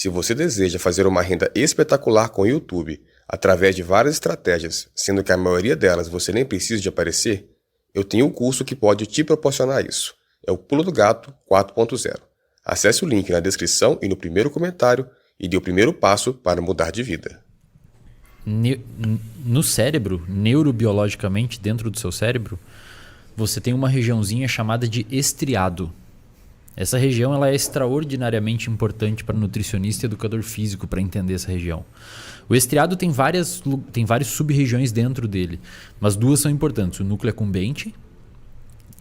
Se você deseja fazer uma renda espetacular com o YouTube, através de várias estratégias, sendo que a maioria delas você nem precisa de aparecer, eu tenho um curso que pode te proporcionar isso. É o Pulo do Gato 4.0. Acesse o link na descrição e no primeiro comentário e dê o primeiro passo para mudar de vida. No cérebro, neurobiologicamente, dentro do seu cérebro, você tem uma regiãozinha chamada de estriado. Essa região ela é extraordinariamente importante para nutricionista e educador físico para entender essa região. O estriado tem várias sub-regiões dentro dele, mas duas são importantes. O núcleo accumbente,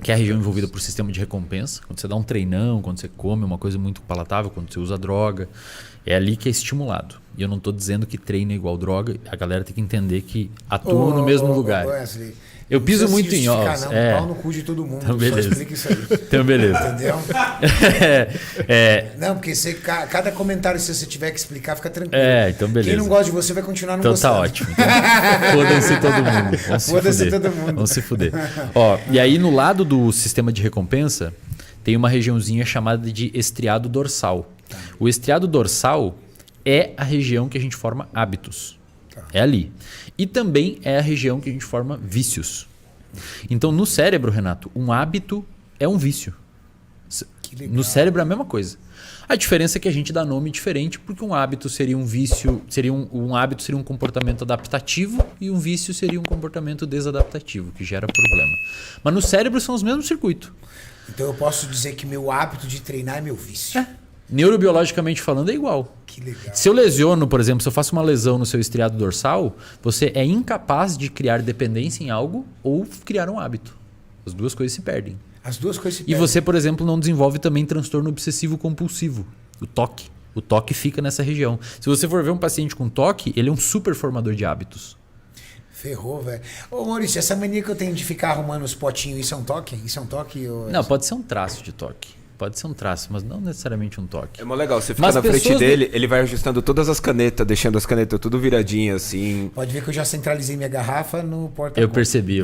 que é a região envolvida por sistema de recompensa. Quando você dá um treinão, quando você come uma coisa muito palatável, quando você usa droga, é ali que é estimulado. E eu não estou dizendo que treino é igual droga, a galera tem que entender que atuam no mesmo lugar. Wesley, eu piso muito em ovos. Pau no cu de todo mundo. Então, beleza. Só explica isso aí. Então, beleza. Entendeu? Não, porque cada comentário, se você tiver que explicar, fica tranquilo. Então beleza. Quem não gosta de você vai continuar não então gostando. Então tá ótimo. Então, foda-se todo mundo. Foda-se todo mundo. Vamos se fuder. E aí no lado do sistema de recompensa, tem uma regiãozinha chamada de estriado dorsal. O estriado dorsal é a região que a gente forma hábitos. É ali. E também é a região que a gente forma vícios. Então, no cérebro, Renato, um hábito é um vício. No cérebro é a mesma coisa. A diferença é que a gente dá nome diferente, porque um hábito seria um vício, um hábito seria um comportamento adaptativo e um vício seria um comportamento desadaptativo, que gera problema. Mas no cérebro são os mesmos circuitos. Então eu posso dizer que meu hábito de treinar é meu vício. Neurobiologicamente falando é igual. Que legal. Se eu lesiono, por exemplo, se eu faço uma lesão no seu estriado dorsal, você é incapaz de criar dependência em algo ou criar um hábito. As duas coisas se perdem. As duas coisas se E perdem. você, por exemplo, não desenvolve também transtorno obsessivo compulsivo, o TOC. O TOC fica nessa região. Se você for ver um paciente com TOC, ele é um super formador de hábitos. Ferrou, velho. Ô Maurício, essa mania que eu tenho de ficar arrumando os potinhos, isso é um toque? Isso é um toque? Não, pode ser um traço de TOC. Pode ser um traço, mas não necessariamente um toque. É mó legal, você fica na frente dele, ele vai ajustando todas as canetas, deixando as canetas tudo viradinhas assim. Pode ver que eu já centralizei minha garrafa no porta. Eu percebi.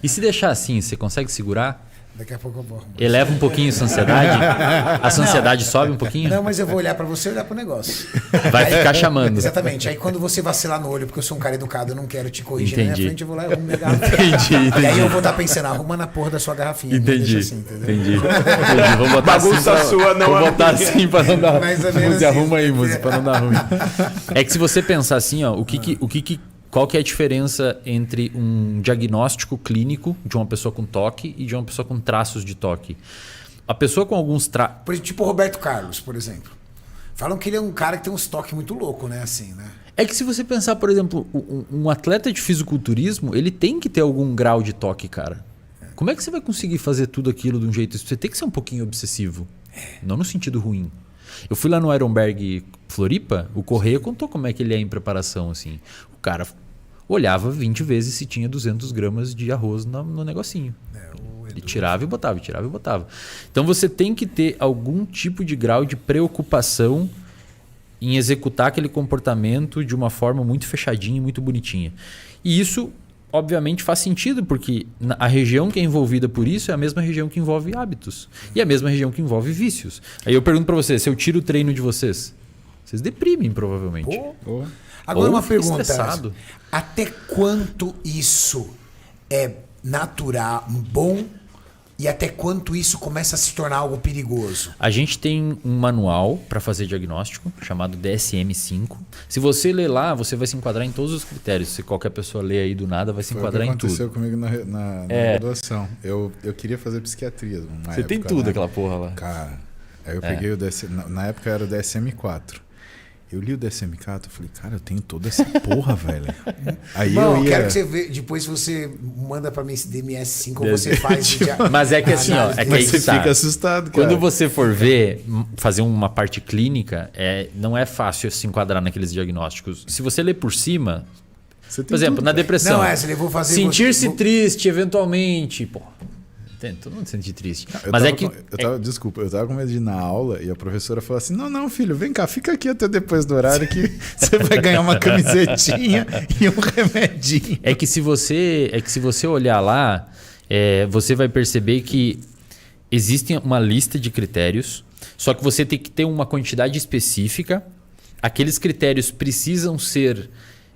E se deixar assim, você consegue segurar? Daqui a pouco eu vou arrumar. Eleva um pouquinho a sua ansiedade? A ansiedade sobe um pouquinho? Não, mas eu vou olhar pra você e olhar pro negócio. Vai ficar chamando. Exatamente. Aí quando você vacilar no olho, porque eu sou um cara educado, eu não quero te corrigir na minha frente, eu vou lá e arrumo minha garrafa. Entendi. E aí eu vou estar pensando, arruma na porra da sua garrafinha. Entendi. Assim, Entendi. Vamos botar bagunça assim sua, não vou botar minha. assim pra não dar. Mais ou menos Música, arruma aí, isso. música, pra não dar ruim. É que se você pensar assim, ó, qual que é a diferença entre um diagnóstico clínico de uma pessoa com TOC e de uma pessoa com traços de TOC? A pessoa com alguns traços... Por exemplo, tipo o Roberto Carlos, por exemplo. Falam que ele é um cara que tem uns toques muito louco, né? Assim, né? É que se você pensar, por exemplo, um atleta de fisiculturismo, ele tem que ter algum grau de TOC, cara. Como é que você vai conseguir fazer tudo aquilo de um jeito... Você tem que ser um pouquinho obsessivo. Não no sentido ruim. Eu fui lá no Ironberg Floripa, o Correia contou como é que ele é em preparação, assim. O cara olhava 20 vezes se tinha 200 gramas de arroz no negocinho. Ele tirava e botava, tirava e botava. Então você tem que ter algum tipo de grau de preocupação em executar aquele comportamento de uma forma muito fechadinha e muito bonitinha. E isso, obviamente, faz sentido, porque a região que é envolvida por isso é a mesma região que envolve hábitos. E a mesma região que envolve vícios. Aí eu pergunto para você, se eu tiro o treino de vocês deprimem, provavelmente. Agora uma fica pergunta. estressado. Até quanto isso é natural, bom, e até quanto isso começa a se tornar algo perigoso? A gente tem um manual para fazer diagnóstico chamado DSM-5. Se você ler lá, você vai se enquadrar em todos os critérios. Se qualquer pessoa ler aí do nada, vai se enquadrar em tudo. Aconteceu comigo na graduação. Eu queria fazer psiquiatria. Você tem tudo, né? Aquela porra lá. Cara, aí eu peguei o DSM. Na época era o DSM-4. Eu li o DSM-4 e falei, cara, eu tenho toda essa porra, velho. Aí eu quero que você veja, depois você manda pra mim esse DMS5 ou você faz. Mas é que assim, ó, é que aí você fica assustado, cara. Quando você for ver, fazer uma parte clínica, não é fácil se enquadrar naqueles diagnósticos. Se você ler por cima, por exemplo, na depressão, não, Wesley, eu vou fazer sentir-se triste eventualmente, pô. Todo mundo se sente triste. Desculpa, eu tava com medo de ir na aula e a professora falou assim: não, filho, vem cá, fica aqui até depois do horário que você vai ganhar uma camisetinha e um remedinho. É que se você olhar lá, você vai perceber que existe uma lista de critérios, só que você tem que ter uma quantidade específica aqueles critérios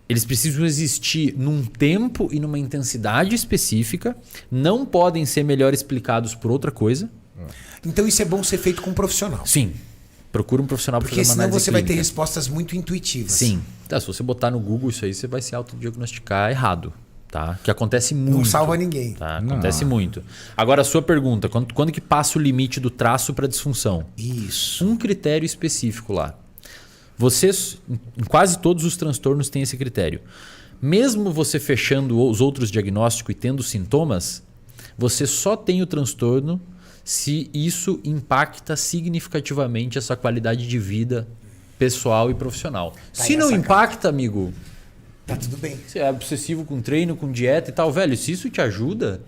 eles precisam existir num tempo e numa intensidade específica, não podem ser melhor explicados por outra coisa. Então isso é bom ser feito com um profissional. Sim. Procura um profissional para fazer Porque uma senão análise você vai ter clínica. respostas muito intuitivas. Sim. Tá, se você botar no Google isso aí, você vai se autodiagnosticar errado. Tá? Que acontece muito. Não salva ninguém. Tá? Acontece muito. Agora, a sua pergunta, quando que passa o limite do traço para disfunção? Isso. Um critério específico lá. Vocês, em quase todos os transtornos, tem esse critério. Mesmo você fechando os outros diagnósticos e tendo sintomas, você só tem o transtorno se isso impacta significativamente a sua qualidade de vida pessoal e profissional. Tá Se aí a não sacada. impacta, amigo, Tá tudo bem. você é obsessivo com treino, com dieta e tal, velho, se isso te ajuda,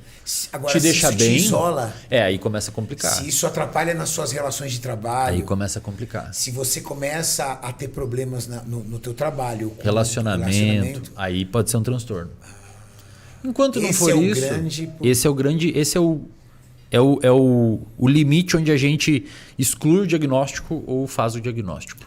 Agora, te se deixa isso bem, te isola, aí começa a complicar. se isso atrapalha nas suas relações de trabalho, Aí começa a complicar. se você começa a ter problemas no teu trabalho, com Relacionamento, aí pode ser um transtorno. Enquanto não Esse for é o isso, grande- esse é o limite onde a gente exclui o diagnóstico ou faz o diagnóstico.